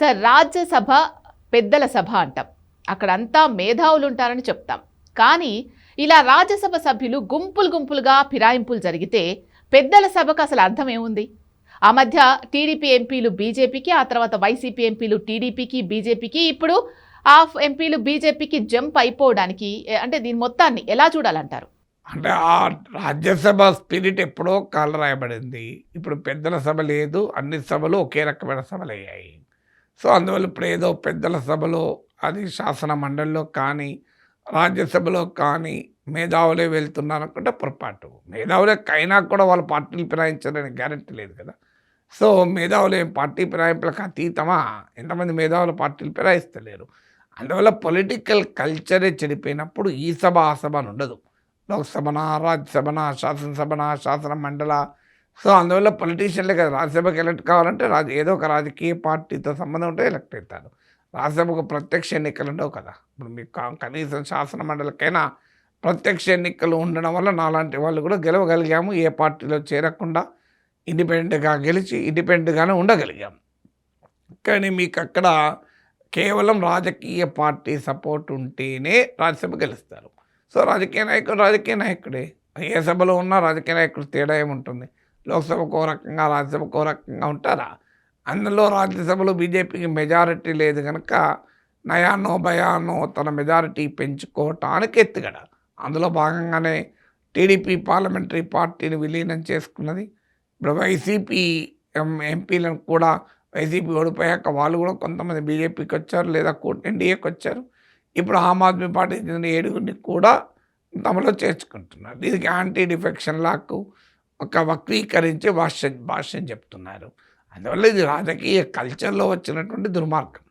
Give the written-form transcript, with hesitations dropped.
Sir, Rajya Sabha పెద్దల సభ అంటాం. అక్కడంతా మేధావులు ఉంటారని చెప్తాం. కానీ ఇలా రాజ్యసభ సభ్యులు గుంపులు గుంపులుగా ఫిరాయింపులు జరిగితే పెద్దల సభకు అసలు అర్థం ఏముంది? ఆ మధ్య టీడీపీ ఎంపీలు బీజేపీకి, ఆ తర్వాత వైసీపీ ఎంపీలు టీడీపీకి, బీజేపీకి, ఇప్పుడు ఆ ఎంపీలు బీజేపీకి జంప్ అయిపోవడానికి అంటే దీని మొత్తాన్ని ఎలా చూడాలంటారు? అంటే ఆ రాజ్యసభ స్పిరిట్ ఎప్పుడో కాలరాయబడింది. ఇప్పుడు పెద్దల సభ లేదు. అన్ని సభలు ఒకే రకమైన సభలయ్యాయి. సో, అందువల్ల ఇప్పుడు ఏదో పెద్దల సభలో అది శాసన మండలిలో కానీ, రాజ్యసభలో కానీ మేధావులే వెళ్తున్నారనుకుంటే పొరపాటు. మేధావులకైనా కూడా వాళ్ళ పార్టీలు ఫిరాయించారనే గ్యారెంటీ లేదు కదా! సో, మేధావులు ఏం పార్టీ ఫిరాయింపులకు అతీతమా? ఎంతమంది మేధావులు పార్టీలు ఫిరాయిస్తలేరు. అందువల్ల పొలిటికల్ కల్చరే చెడిపోయినప్పుడు ఈ సభ, ఆ సభ అని ఉండదు. లోక్సభనా, రాజ్యసభనా, శాసనసభనా, శాసన మండల. సో, అందువల్ల పొలిటీషియన్లే కదా రాజ్యసభకి ఎలక్ట్ కావాలంటే ఏదో ఒక రాజకీయ పార్టీతో సంబంధం ఉంటే ఎలక్ట్ అవుతారు. రాజ్యసభకు ప్రత్యక్ష ఎన్నికలు ఉండవు కదా! ఇప్పుడు మీకు కనీసం శాసన మండలికైనా ప్రత్యక్ష ఎన్నికలు ఉండడం వల్ల నాలాంటి వాళ్ళు కూడా గెలవగలిగాము. ఏ పార్టీలో చేరకుండా ఇండిపెండెంట్గా గెలిచి ఇండిపెండెంట్గానే ఉండగలిగాం. కానీ మీకు అక్కడ కేవలం రాజకీయ పార్టీ సపోర్ట్ ఉంటేనే రాజ్యసభ గెలుస్తారు. సో, రాజకీయ నాయకుడే. ఏ సభలో ఉన్నా రాజకీయ నాయకుడు తేడా ఏముంటుంది? లోక్సభకో రకంగా, రాజ్యసభకో రకంగా ఉంటారా? అందులో రాజ్యసభలో బీజేపీకి మెజారిటీ లేదు కనుక నయానో భయానో తన మెజారిటీ పెంచుకోవటానికి ఎత్తుగడ. అందులో భాగంగానే టీడీపీ పార్లమెంటరీ పార్టీని విలీనం చేసుకున్నది. ఇప్పుడు వైసీపీ ఎంపీలను కూడా వైసీపీ ఓడిపోయాక వాళ్ళు కూడా కొంతమంది బీజేపీకి వచ్చారు, లేదా ఎన్డీఏకి వచ్చారు. ఇప్పుడు ఆమ్ ఆద్మీ పార్టీకి చెందిన 7గురిని కూడా తమలో చేర్చుకుంటున్నారు. దీనికి యాంటీ డిఫెక్షన్ లాకు ఒక వక్రీకరించి భాష్యం చెప్తున్నారు. అందువల్ల ఇది రాజకీయ కల్చర్లో వచ్చినటువంటి దుర్మార్గం.